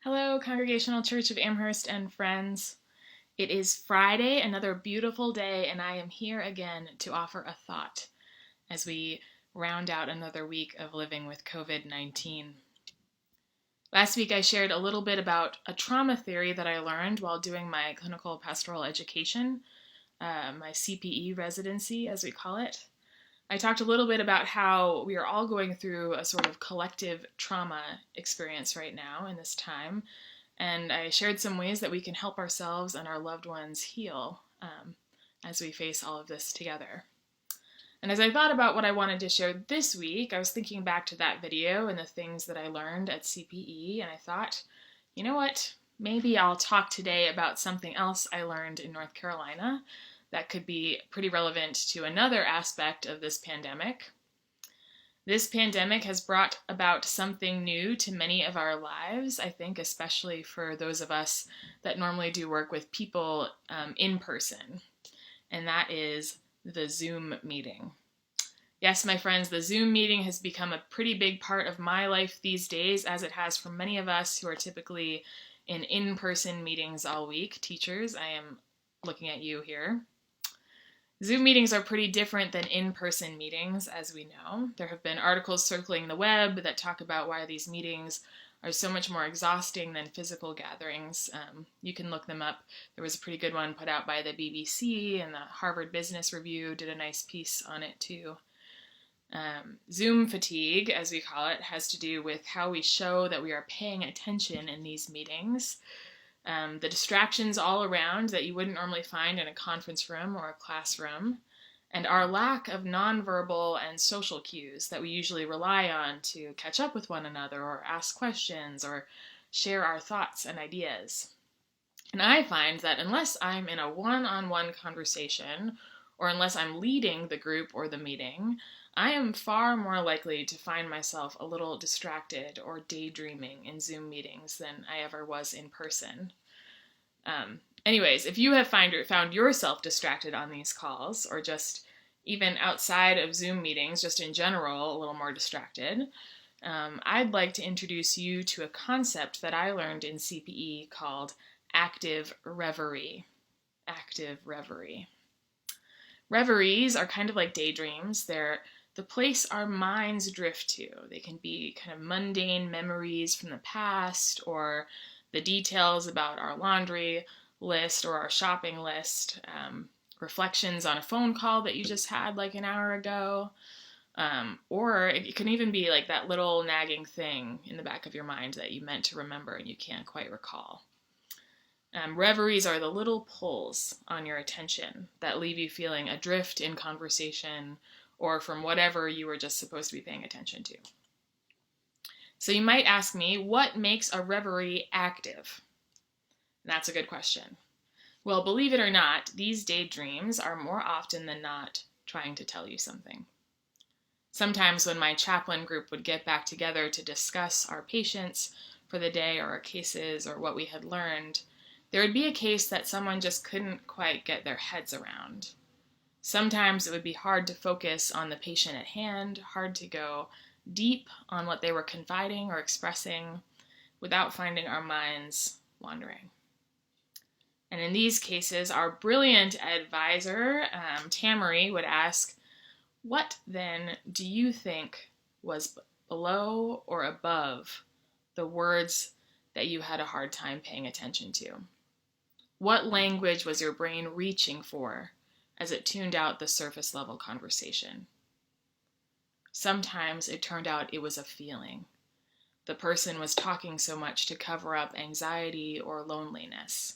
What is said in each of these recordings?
Hello, Congregational Church of Amherst and friends. It is Friday, another beautiful day, and I am here again to offer a thought as we round out another week of living with COVID-19. Last week I shared a little bit about a trauma theory that I learned while doing my clinical pastoral education, my CPE residency, as we call it. I talked a little bit about how we are all going through a sort of collective trauma experience right now in this time, and I shared some ways that we can help ourselves and our loved ones heal as we face all of this together. And as I thought about what I wanted to share this week, I was thinking back to that video and the things that I learned at CPE, and I thought, you know what? Maybe I'll talk today about something else I learned in North Carolina that could be pretty relevant to another aspect of this pandemic. This pandemic has brought about something new to many of our lives, I think, especially for those of us that normally do work with people in person, and that is the Zoom meeting. Yes, my friends, the Zoom meeting has become a pretty big part of my life these days, as it has for many of us who are typically in in-person meetings all week. Teachers, I am looking at you here. Zoom meetings are pretty different than in-person meetings, as we know. There have been articles circling the web that talk about why these meetings are so much more exhausting than physical gatherings. You can look them up. There was a pretty good one put out by the BBC, and the Harvard Business Review did a nice piece on it too. Zoom fatigue, as we call it, has to do with how we show that we are paying attention in these meetings. The distractions all around that you wouldn't normally find in a conference room or a classroom, and our lack of nonverbal and social cues that we usually rely on to catch up with one another or ask questions or share our thoughts and ideas. And I find that unless I'm in a one-on-one conversation or unless I'm leading the group or the meeting, I am far more likely to find myself a little distracted or daydreaming in Zoom meetings than I ever was in person. Anyways, if you have found yourself distracted on these calls, or just even outside of Zoom meetings, just in general, a little more distracted, I'd like to introduce you to a concept that I learned in CPE called active reverie. Active reverie. Reveries are kind of like daydreams. They're the place our minds drift to. They can be kind of mundane memories from the past, or the details about our laundry list or our shopping list, reflections on a phone call that you just had like an hour ago, or it can even be like that little nagging thing in the back of your mind that you meant to remember and you can't quite recall. Reveries are the little pulls on your attention that leave you feeling adrift in conversation or from whatever you were just supposed to be paying attention to. So you might ask me, what makes a reverie active? And that's a good question. Well, believe it or not, these daydreams are more often than not trying to tell you something. Sometimes when my chaplain group would get back together to discuss our patients for the day or our cases or what we had learned, there would be a case that someone just couldn't quite get their heads around. Sometimes it would be hard to focus on the patient at hand, hard to go deep on what they were confiding or expressing without finding our minds wandering. And in these cases, our brilliant advisor, Tamari, would ask, what then do you think was below or above the words that you had a hard time paying attention to? What language was your brain reaching for as it tuned out the surface level conversation? Sometimes it turned out it was a feeling. The person was talking so much to cover up anxiety or loneliness.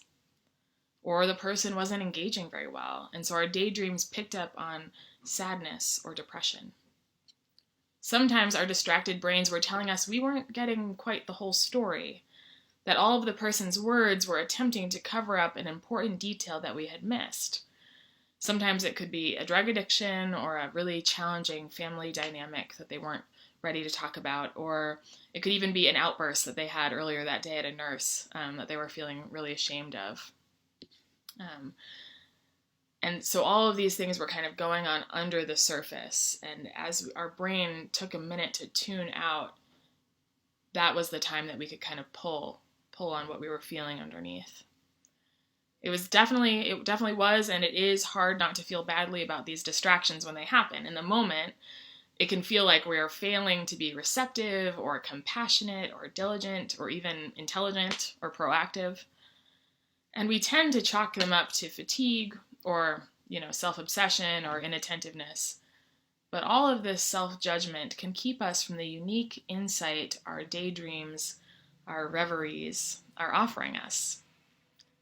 Or the person wasn't engaging very well, and so our daydreams picked up on sadness or depression. Sometimes our distracted brains were telling us we weren't getting quite the whole story, that all of the person's words were attempting to cover up an important detail that we had missed. Sometimes it could be a drug addiction or a really challenging family dynamic that they weren't ready to talk about, or it could even be an outburst that they had earlier that day at a nurse that they were feeling really ashamed of. And so all of these things were kind of going on under the surface, and as our brain took a minute to tune out, that was the time that we could kind of pull pull on what we were feeling underneath. It definitely was, and it is hard not to feel badly about these distractions when they happen. In the moment, it can feel like we're failing to be receptive or compassionate or diligent or even intelligent or proactive. And we tend to chalk them up to fatigue or, self-obsession or inattentiveness. But all of this self-judgment can keep us from the unique insight our daydreams, our reveries are offering us.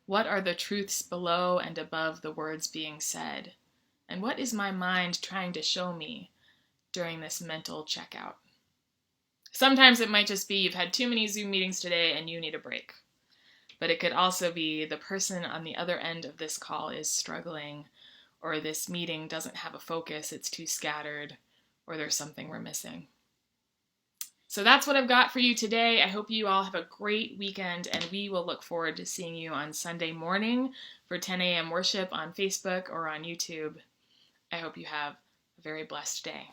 What are the truths below and above the words being said? And what is my mind trying to show me during this mental checkout? Sometimes it might just be you've had too many Zoom meetings today and you need a break. But it could also be the person on the other end of this call is struggling, or this meeting doesn't have a focus, it's too scattered, or there's something we're missing. So that's what I've got for you today. I hope you all have a great weekend, and we will look forward to seeing you on Sunday morning for 10 a.m. worship on Facebook or on YouTube. I hope you have a very blessed day.